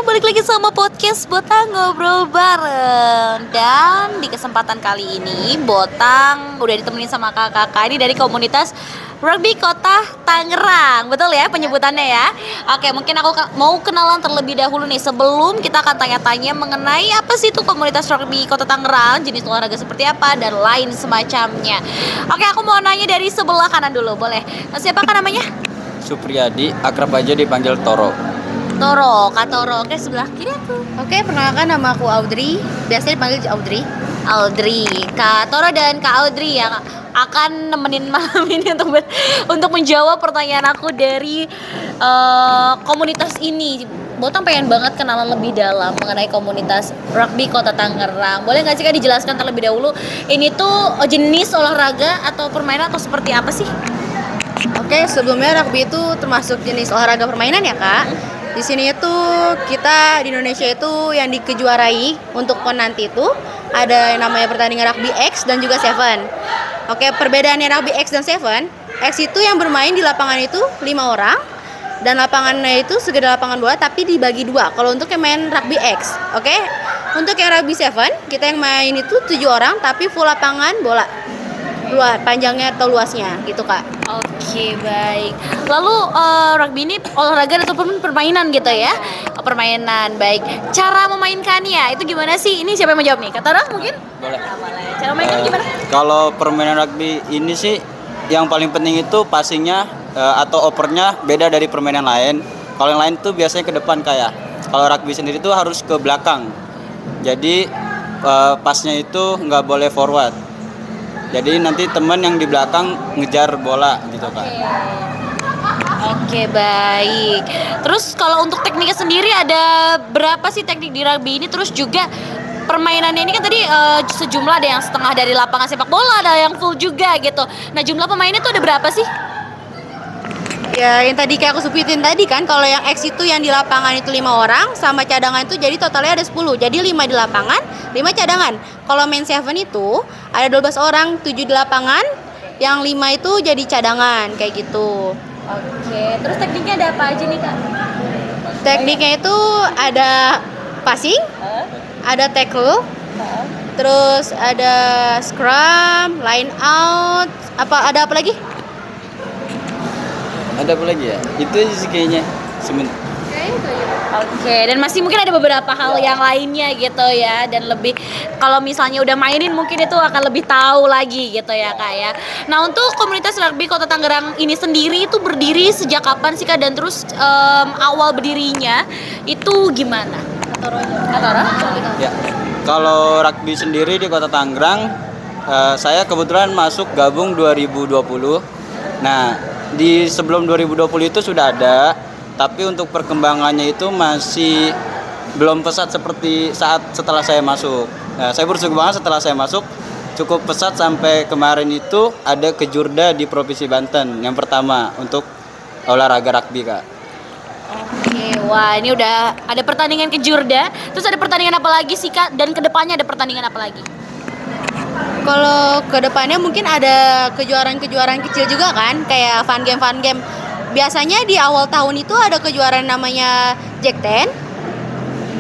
semuanya, balik lagi sama podcast Botang Ngobrol Bareng. Dan di kesempatan kali ini Botang udah ditemenin sama kakak-kakak ini dari komunitas Rugby Kota Tangerang. Betul ya penyebutannya ya? Oke, mungkin aku mau kenalan terlebih dahulu nih sebelum kita akan tanya-tanya mengenai apa sih itu komunitas Rugby Kota Tangerang, jenis olahraga seperti apa, dan lain semacamnya. Oke, aku mau nanya dari sebelah kanan dulu, boleh? Siapa kan namanya? Supriyadi, akrab aja dipanggil Toro. Toro, Kak Toro. Oke, sebelah kiri aku. Oke, perkenalkan nama aku Audrey. Biasanya dipanggil Audrey. Audrey, Kak Toro dan Kak Audrey yang akan nemenin malam ini untuk menjawab pertanyaan aku dari komunitas ini. Botang pengen banget kenalan lebih dalam mengenai komunitas Rugby Kota Tangerang. Boleh nggak sih Kak dijelaskan terlebih dahulu ini tuh jenis olahraga atau permainan atau seperti apa sih? Oke, sebelumnya rugby itu termasuk jenis olahraga permainan ya Kak. Di sini itu kita di Indonesia itu yang dikejuarai untuk PON nanti itu ada yang namanya pertandingan rugby X dan juga Seven. Oke, perbedaannya rugby X dan Seven, X itu yang bermain di lapangan itu 5 orang dan lapangannya itu segede lapangan bola tapi dibagi 2. Kalau untuk yang main rugby X, oke. Untuk yang rugby Seven, kita yang main itu 7 orang tapi full lapangan bola. Luas panjangnya atau luasnya gitu Kak. Oke, baik. Lalu rugby ini olahraga ataupun permainan gitu ya? Oh, permainan, baik. Cara memainkannya itu gimana sih? Ini siapa yang mau jawab nih? Kata orang mungkin? Boleh. Boleh. Cara mainkan gimana? Kalau permainan rugby ini sih yang paling penting itu passingnya atau opernya beda dari permainan lain. Kalau yang lain tuh biasanya ke depan kayak. Kalau rugby sendiri tuh harus ke belakang. Jadi pasnya itu nggak boleh forward. Jadi nanti teman yang di belakang ngejar bola gitu Kak. Oke, baik. Terus kalau untuk tekniknya sendiri ada berapa sih teknik di rugby ini? Terus juga permainannya ini kan tadi sejumlah ada yang setengah dari lapangan sepak bola, ada yang full juga gitu. Nah, jumlah pemainnya tuh ada berapa sih? Ya yang tadi kayak aku sebutin tadi kan, kalau yang X itu yang di lapangan itu 5 orang sama cadangan itu jadi totalnya ada 10. Jadi 5 di lapangan, 5 cadangan. Kalau main Seven itu ada 12 orang, 7 di lapangan, yang 5 itu jadi cadangan kayak gitu. Oke, terus tekniknya ada apa aja nih Kak? Tekniknya itu ada passing, ada tackle, terus ada scrum, line out, ada apa lagi? Ada apa lagi ya? Itu aja sih kayaknya. Oke, dan masih mungkin ada beberapa hal yang lainnya gitu ya. Dan lebih, kalau misalnya udah mainin mungkin itu akan lebih tahu lagi gitu ya Kak ya. Nah, untuk komunitas rugby Kota Tangerang ini sendiri itu berdiri sejak kapan sih Kak? Dan terus awal berdirinya itu gimana? Katoro? Ya. Kalau rugby sendiri di Kota Tangerang, saya kebetulan masuk gabung 2020. Nah, di sebelum 2020 itu sudah ada, tapi untuk perkembangannya itu masih belum pesat seperti saat setelah saya masuk. Nah, saya bersyukur banget setelah saya masuk cukup pesat sampai kemarin itu ada kejurda di Provinsi Banten yang pertama untuk olahraga rugby Kak. Oke, wah ini udah ada pertandingan kejurda. Terus ada pertandingan apa lagi sih Kak? Dan kedepannya ada pertandingan apa lagi? Kalau kedepannya mungkin ada kejuaraan-kejuaraan kecil juga kan, kayak fun game. Biasanya di awal tahun itu ada kejuaraan namanya Jack Ten.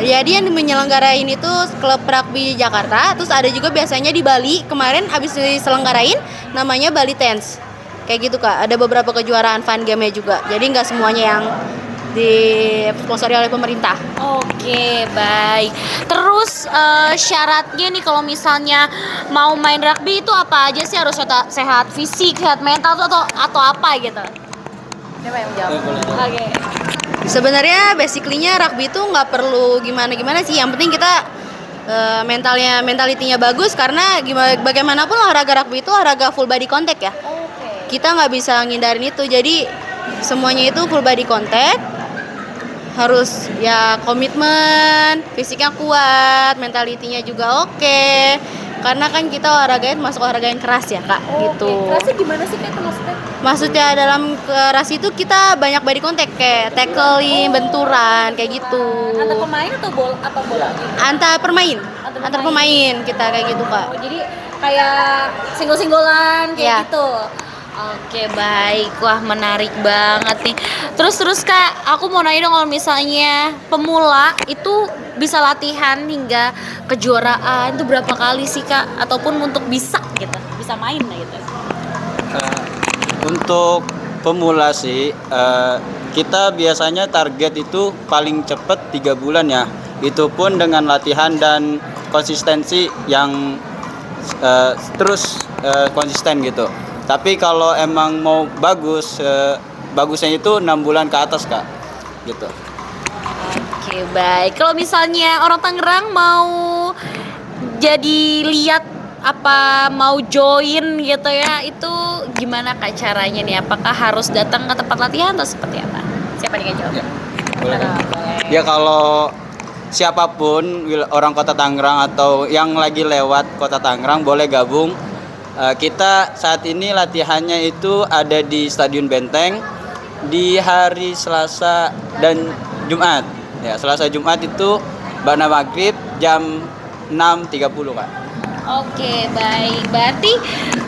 Jadi yang menyelenggarain itu klub rugby Jakarta. Terus ada juga biasanya di Bali, kemarin abis diselenggarain namanya Bali Tens. Kayak gitu Kak, ada beberapa kejuaraan fun game-nya juga. Jadi nggak semuanya yang disponsori oleh pemerintah. Oke, baik. Terus syaratnya nih kalau misalnya mau main rugby itu apa aja sih? Harus sehat fisik, sehat mental atau apa gitu? Siapa yang jawab? Oke. Sebenarnya basically-nya rugby itu nggak perlu gimana-gimana sih. Yang penting kita mentalitinya bagus, karena bagaimanapun olahraga rugby itu olahraga full body contact ya. Oke. Kita nggak bisa ngindarin itu. Jadi semuanya itu full body contact. Harus ya komitmen, fisiknya kuat, mentalitinya juga oke. Karena kan kita olahraganya masuk olahraga yang keras ya Kak, gitu. Kerasnya gimana sih Kak maksudnya? Maksudnya dalam keras itu kita banyak body contact, kayak tackling, benturan, kayak gitu. Antar pemain atau bola gitu? Antar pemain kita kayak gitu Kak. Oh, jadi kayak singgol-singgolan kayak Ya. gitu. Oke, baik. Wah, menarik banget nih. Terus Kak, aku mau nanya dong, kalau misalnya pemula itu bisa latihan hingga kejuaraan itu berapa kali sih Kak? Ataupun untuk bisa gitu, bisa main lah gitu. Eh, untuk pemula sih kita biasanya target itu paling cepet 3 bulan ya. Itu pun dengan latihan dan konsistensi yang terus konsisten gitu. Tapi kalau emang mau bagus, bagusnya itu 6 bulan ke atas Kak, gitu. Oke, baik. Kalau misalnya orang Tangerang mau jadi lihat apa mau join gitu ya, itu gimana Kak caranya nih? Apakah harus datang ke tempat latihan atau seperti apa? Siapa nih Kak jawab? Ya, boleh. Ya kalau siapapun orang Kota Tangerang atau yang lagi lewat Kota Tangerang boleh gabung. Kita saat ini latihannya itu ada di Stadion Benteng di hari Selasa dan Jumat. Ya, Selasa Jumat itu Bana Maghrib jam 6.30 Kak. Oke, baik. Berarti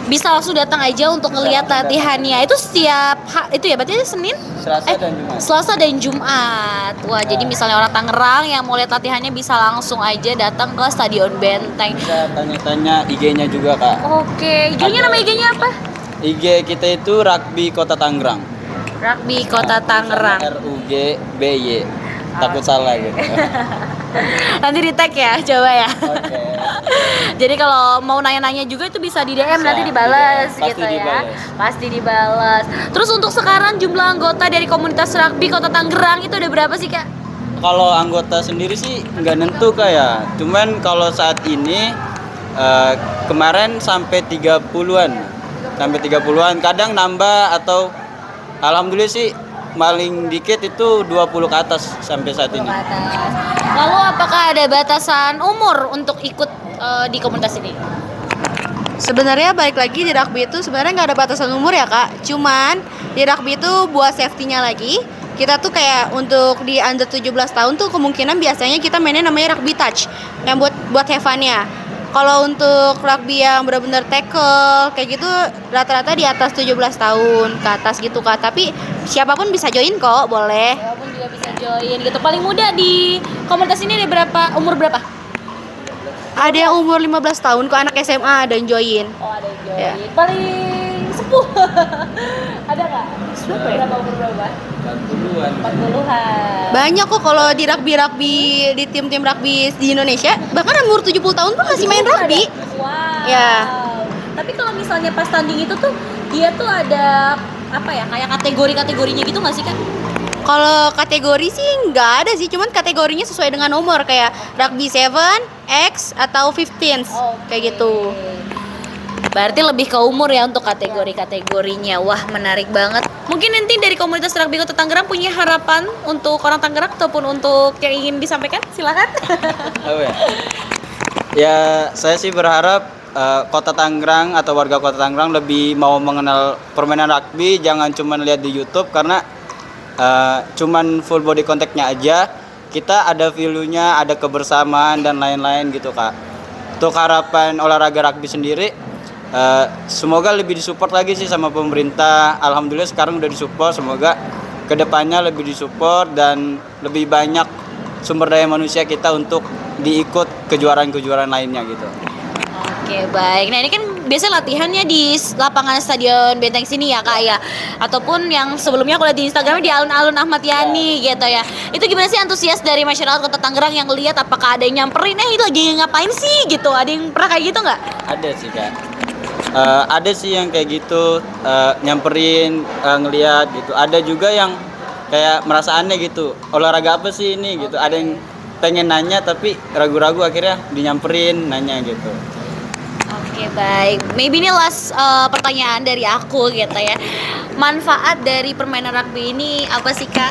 bisa langsung datang aja untuk ngelihat latihannya. Itu setiap itu ya, berarti Senin? Selasa dan Jumat. Selasa dan Jumat. Wah, jadi misalnya orang Tangerang yang mau lihat latihannya bisa langsung aja datang ke Stadion Benteng. Bisa tanya-tanya IG-nya juga Kak. Oke, IG-nya nama IG-nya apa? IG kita itu Rugby Kota Tangerang. Rugby Kota Tangerang. RUGBY. Takut salah gitu. Nanti di tag ya, coba ya. Oke. Jadi kalau mau nanya-nanya juga itu bisa di DM, Bisa, nanti dibalas pasti gitu ya. dibalas. Pasti dibalas. Terus untuk sekarang jumlah anggota dari komunitas rugby Kota Tangerang itu ada berapa sih Kak? Kalau anggota sendiri sih nggak nentu Kak ya. Cuman kalau saat ini kemarin sampai 30-an. Sampai 30-an, kadang nambah atau alhamdulillah sih paling dikit itu 20 ke atas sampai saat ini. Lalu apakah ada batasan umur untuk ikut di komunitas ini? Sebenarnya balik lagi di rugby itu sebenarnya nggak ada batasan umur ya Kak. Cuman di rugby itu buat safety-nya lagi, kita tuh kayak untuk di under 17 tahun tuh kemungkinan biasanya kita mainnya namanya rugby touch yang buat have fun-nya. Kalau untuk rugby yang benar-benar tackle kayak gitu rata-rata di atas 17 tahun ke atas gitu Kak. Tapi siapapun bisa join kok, boleh. Siapapun juga bisa join gitu. Paling muda di komunitas ini ada berapa? Umur berapa? Ada yang umur 15 tahun kok, anak SMA ada yang join. Oh, ada yang join. Ya. Paling sepuh. Ada nggak? Siapa ya? Berapa umur berapa? 40-an. 40-an. Banyak kok kalau di rugby di tim-tim rugby di Indonesia, bahkan umur 70 tahun pun masih main rugby. Wow. Ya. Tapi kalau misalnya pas tanding itu tuh dia tuh ada apa ya, kayak kategori-kategorinya gitu nggak sih Kak? Kalau kategori sih nggak ada sih, cuman kategorinya sesuai dengan umur kayak rugby 7, X atau 15, kayak gitu. Berarti lebih ke umur ya untuk kategori-kategorinya. Wah, menarik banget. Mungkin nanti dari komunitas rugby Kota Tangerang punya harapan untuk orang Tangerang ataupun untuk yang ingin disampaikan, silakan. Oh ya. Ya, saya sih berharap Kota Tangerang atau warga Kota Tangerang lebih mau mengenal permainan rugby, jangan cuma lihat di YouTube karena cuman full body contact-nya aja. Kita ada value-nya, ada kebersamaan dan lain-lain gitu Kak. Untuk harapan olahraga rugby sendiri, semoga lebih disupport lagi sih sama pemerintah. Alhamdulillah sekarang udah disupport, semoga kedepannya lebih disupport dan lebih banyak sumber daya manusia kita untuk diikut kejuaraan-kejuaraan lainnya gitu. Oke, baik. Nah, ini kan biasanya latihannya di lapangan Stadion Benteng sini ya Kak ya, ataupun yang sebelumnya aku lihat di Instagramnya di alun-alun Ahmad Yani gitu ya. Itu gimana sih antusias dari masyarakat Kota Tangerang yang lihat, apakah ada yang nyamperin ini lagi ngapain sih gitu? Ada yang pernah kayak gitu nggak? Ada sih Kak. Ada sih yang kayak gitu, nyamperin, ngeliat gitu. Ada juga yang kayak merasa aneh gitu, olahraga apa sih ini gitu. Ada yang pengen nanya tapi ragu-ragu, akhirnya dinyamperin nanya gitu. Oke, baik. Maybe ini last pertanyaan dari aku gitu ya. Manfaat dari permainan rugby ini apa sih Kak?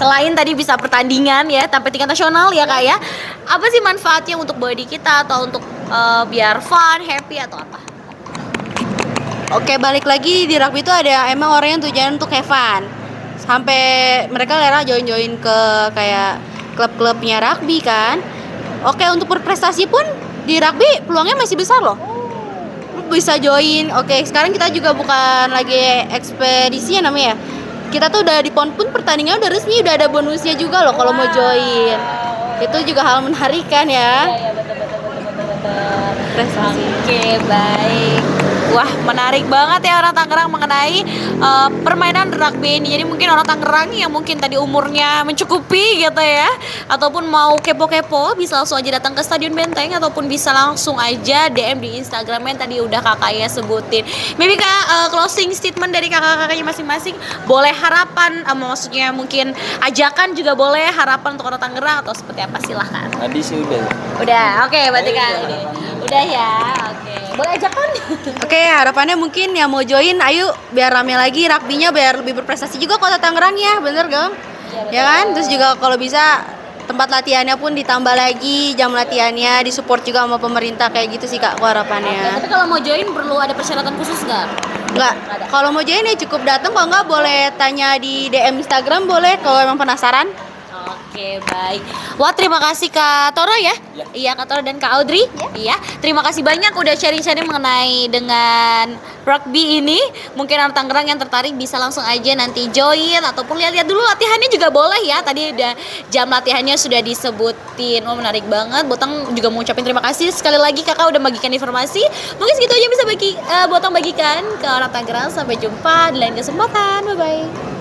Selain tadi bisa pertandingan ya sampai tingkat nasional ya Kak ya. Apa sih manfaatnya untuk body kita atau untuk biar fun, happy atau apa? Oke, balik lagi di rugby itu ada emang orang yang tujuan untuk have fun. Sampai mereka rela join-join ke kayak klub-klubnya rugby kan. Oke, untuk berprestasi pun di rugby peluangnya masih besar loh. bisa join. Oke, sekarang kita juga bukan lagi ekspedisi ya namanya ya. Kita tuh udah di PON pun pertandingan udah resmi, udah ada bonusnya juga loh kalau mau join. Itu juga hal menarik kan ya. Iya, betul. Prestasi. Oke, baik. Wah, menarik banget ya orang Tangerang mengenai permainan rugby ini. Jadi mungkin orang Tangerang yang mungkin tadi umurnya mencukupi gitu ya, ataupun mau kepo-kepo bisa langsung aja datang ke Stadion Benteng, ataupun bisa langsung aja DM di Instagram yang tadi udah kakaknya sebutin. Maybe kak closing statement dari kakak-kakaknya masing-masing. Boleh harapan, maksudnya mungkin ajakan juga boleh, harapan untuk orang Tangerang atau seperti apa, silahkan. Tadi sih udah. Udah, oke, berarti kak udah ya, oke. Boleh ajakan? Oke, harapannya mungkin yang mau join, ayo biar rame lagi rugby-nya, biar lebih berprestasi juga Kota Tangerang ya, bener gak? Ya kan? Terus juga kalau bisa tempat latihannya pun ditambah lagi, jam latihannya disupport juga sama pemerintah, kayak gitu sih kak harapannya. Tapi kalau mau join perlu ada persyaratan khusus nggak? Enggak, kalau mau join ya cukup datang, kalau nggak boleh tanya di DM Instagram, boleh kalau emang penasaran. Oke, baik. Wah, terima kasih Kak Toro ya. Iya, Kak Toro dan Kak Audrey. Iya. Terima kasih banyak udah sharing-sharing mengenai dengan rugby ini. Mungkin orang Tangerang yang tertarik bisa langsung aja nanti join ataupun lihat-lihat dulu latihannya juga boleh ya. Tadi udah jam latihannya sudah disebutin. Wah, menarik banget. Botang juga mau ucapin terima kasih sekali lagi Kakak udah bagikan informasi. Mungkin segitu aja bisa Botang bagikan ke orang Tangerang. Sampai jumpa di lain kesempatan. Bye-bye.